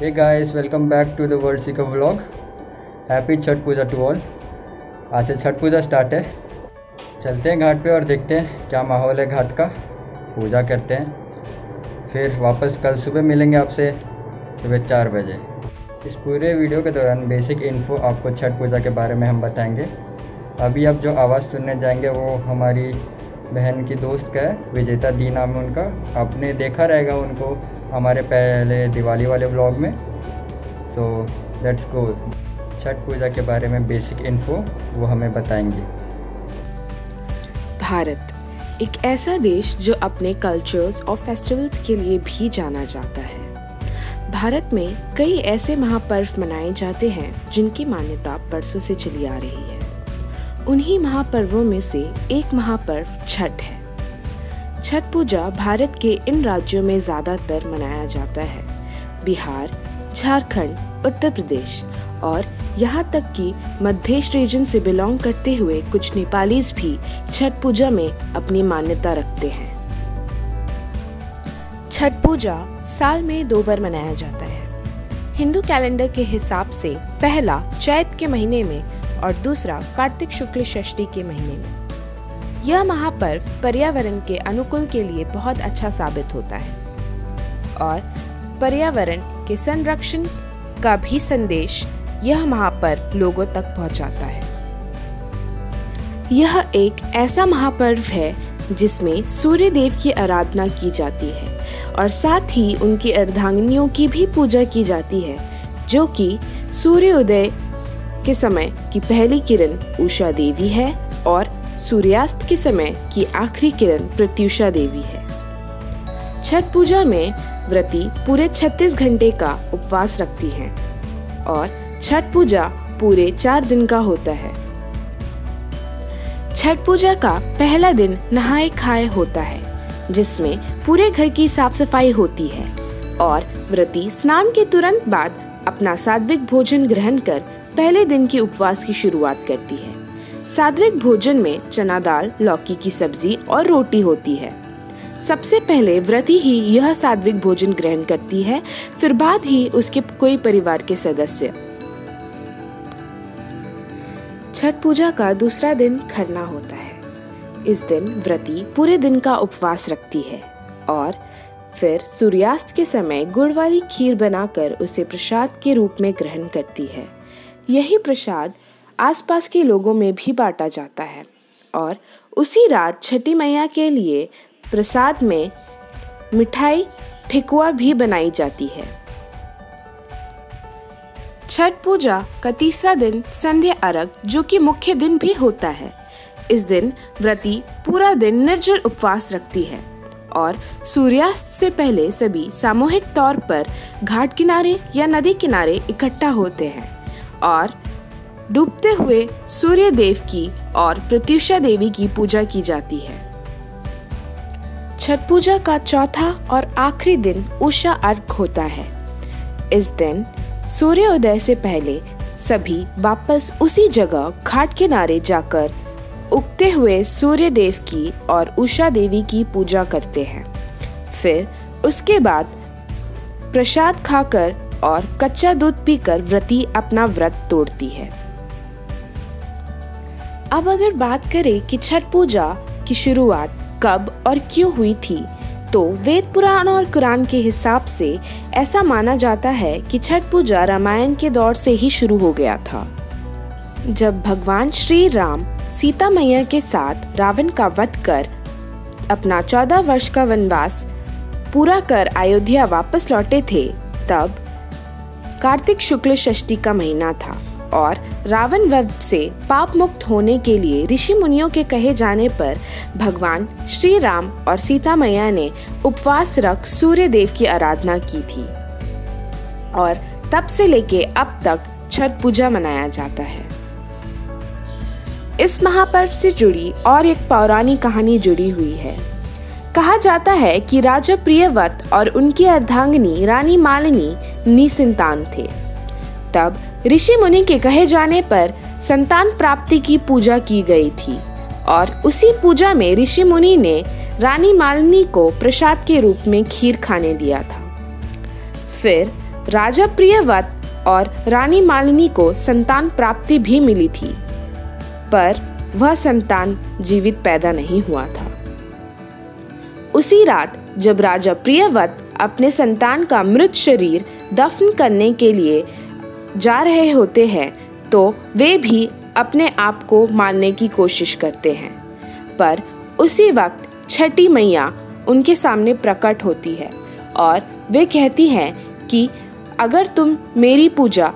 Hey guys, welcome back to the world seeker vlog. Happy Chhath Puja to all. आज से छठ पूजा start है। चलते हैं घाट पे और देखते हैं क्या माहौल है घाट का। पूजा करते हैं, फिर वापस कल सुबह मिलेंगे आपसे सुबह 4 बजे। इस पूरे वीडियो के दौरान बेसिक इन्फो आपको छठ पूजा के बारे में हम बताएंगे। अभी आप जो आवाज़ सुनने जाएंगे वो हमारी बहन की दोस्त का है, विजेता दी नाम है उनका। आपने देखा रहेगा उनको हमारे पहले दिवाली वाले व्लॉग में। So let's go. छठ पूजा के बारे में बेसिक इन्फो वो हमें बताएंगे। भारत एक ऐसा देश जो अपने कल्चर्स और फेस्टिवल्स के लिए भी जाना जाता है। भारत में कई ऐसे महापर्व मनाए जाते हैं जिनकी मान्यता बरसों से चली आ रही है। उन्हीं महापर्वों में से एक महापर्व छठ है। छठ पूजा भारत के इन राज्यों में ज़्यादातर मनाया जाता है। बिहार, झारखंड, उत्तर प्रदेश और यहाँ तक कि मध्येश रीजन से बिलोंग करते हुए कुछ नेपालीज भी छठ पूजा में अपनी मान्यता रखते हैं। छठ पूजा साल में 2 बार मनाया जाता है। हिंदू कैलेंडर के हिसाब से पहला चैत के महीने में और दूसरा कार्तिक शुक्ल षष्ठी के महीने में। यह महापर्व पर्यावरण के अनुकूल के लिए बहुत अच्छा साबित होता है और पर्यावरण के संरक्षण का भी संदेश यह महापर्व लोगों तक पहुंचाता है। यह एक ऐसा महापर्व है जिसमें सूर्य देव की आराधना की जाती है और साथ ही उनकी अर्धांगिनियों की भी पूजा की जाती है, जो कि सूर्योदय के समय की पहली किरण उषा देवी है और सूर्यास्त के समय की आखिरी किरण प्रत्युषा देवी है। छठ पूजा में व्रती पूरे 36 घंटे का उपवास रखती हैं और छठ पूजा पूरे 4 दिन का होता है। छठ पूजा का पहला दिन नहाए खाए होता है, जिसमें पूरे घर की साफ सफाई होती है और व्रती स्नान के तुरंत बाद अपना सात्विक भोजन ग्रहण कर पहले दिन की उपवास की शुरुआत करती है। सात्विक भोजन में चना दाल, लौकी की सब्जी और रोटी होती है। सबसे पहले व्रती ही यह सात्विक भोजन ग्रहण करती है, फिर बाद ही उसके कोई परिवार के सदस्य। छठ पूजा का दूसरा दिन खरना होता है। इस दिन व्रती पूरे दिन का उपवास रखती है और फिर सूर्यास्त के समय गुड़ वाली खीर बनाकर उसे प्रसाद के रूप में ग्रहण करती है। यही प्रसाद आसपास के लोगों में भी बांटा जाता है और उसी रात छठी मैया के लिए प्रसाद में मिठाई ठेकुआ भी बनाई जाती है। छठ पूजा का तीसरा दिन संध्या अर्घ, जो कि मुख्य दिन भी होता है। इस दिन व्रती पूरा दिन निर्जल उपवास रखती है और सूर्यास्त से पहले सभी सामूहिक तौर पर घाट किनारे या नदी किनारे इकट्ठा होते हैं और डूबते हुए सूर्य देव की और प्रत्युषा देवी की पूजा की जाती है। छठ पूजा का चौथा और आखिरी दिन उषा अर्घ होता है। इस दिन सूर्योदय से पहले सभी वापस उसी जगह घाट किनारे जाकर उगते हुए सूर्य देव की और उषा देवी की पूजा करते हैं। फिर उसके बाद प्रसाद खाकर और कच्चा दूध पीकर व्रती अपना व्रत तोड़ती है। अब अगर बात करें कि छठ पूजा की शुरुआत कब और क्यों हुई थी, तो वेद पुराण और कुरान के हिसाब से ऐसा माना जाता है कि छठ पूजा रामायण के दौर से ही शुरू हो गया था। जब भगवान श्री राम सीता मैया के साथ रावण का वध कर अपना 14 वर्ष का वनवास पूरा कर अयोध्या वापस लौटे थे, तब कार्तिक शुक्ल षष्ठी का महीना था और रावण वध से पाप मुक्त होने के लिए ऋषि मुनियों के कहे जाने पर भगवान श्री राम और सीता मैया ने उपवास रख सूर्य देव की आराधना की थी और तब से लेके अब तक छठ पूजा मनाया जाता है। इस महापर्व से जुड़ी और एक पौराणिक कहानी जुड़ी हुई है। कहा जाता है कि राजा प्रियव्रत और उनकी अर्धांगिनी रानी मालिनी निसंतान थे। तब ऋषि मुनि के कहे जाने पर संतान प्राप्ति की पूजा की गई थी और उसी पूजा में ऋषि मुनि ने रानी मालिनी को प्रसाद के रूप में खीर खाने दिया था। फिर राजा प्रियव्रत और रानी मालिनी को संतान प्राप्ति भी मिली थी, पर वह संतान जीवित पैदा नहीं हुआ था। उसी रात जब राजा प्रियव्रत अपने संतान का मृत शरीर दफन करने के लिए जा रहे होते हैं तो वे भी अपने आप को मारने की कोशिश करते हैं, पर उसी वक्त छठी मैया उनके सामने प्रकट होती है और वे कहती हैं कि अगर तुम मेरी पूजा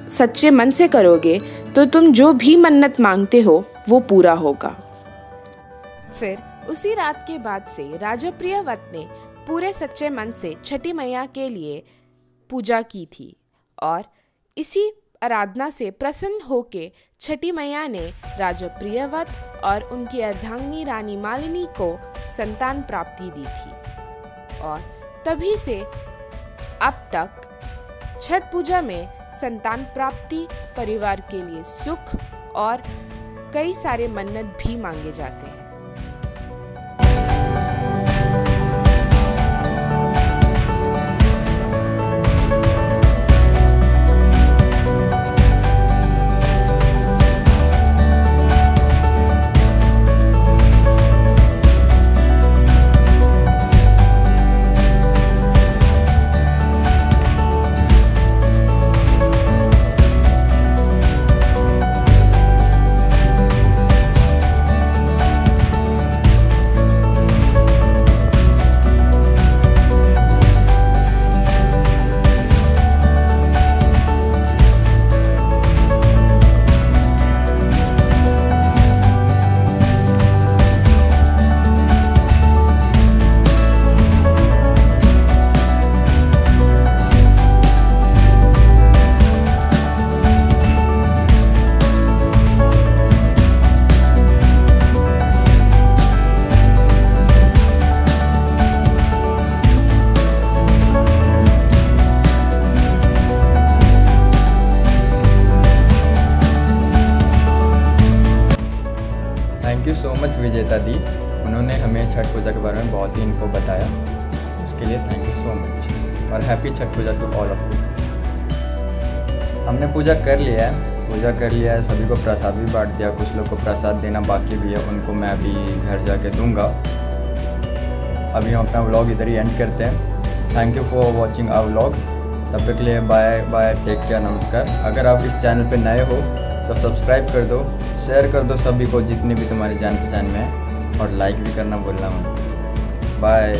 सच्चे मन से करोगे तो तुम जो भी मन्नत मांगते हो वो पूरा होगा। फिर उसी रात के बाद से राजा प्रियव्रत ने पूरे सच्चे मन से छठी मैया के लिए पूजा की थी और इसी आराधना से प्रसन्न होके छठी मैया ने राजा प्रियव्रत और उनकी अर्धांगिनी रानी मालिनी को संतान प्राप्ति दी थी और तभी से अब तक छठ पूजा में संतान प्राप्ति, परिवार के लिए सुख और कई सारे मन्नत भी मांगे जाते हैं। थैंक यू सो मच विजेता दी, उन्होंने हमें छठ पूजा के बारे में बहुत ही इन्फो बताया, उसके लिए थैंक यू सो मच और happy Chhath Puja to all of you. हमने पूजा कर लिया है, सभी को प्रसाद भी बांट दिया, कुछ लोग को प्रसाद देना बाकी भी है, उनको मैं अभी घर जाके दूंगा। अभी हम अपना व्लॉग इधर ही एंड करते हैं। Thank you for watching our vlog, तब तक के लिए बाय बाय, टेक केयर, नमस्कार। अगर आप इस चैनल पे नए हो तो सब्सक्राइब कर दो, शेयर कर दो सभी को जितने भी तुम्हारी जान पहचान में है, और लाइक भी करना भूलना मत। बाय।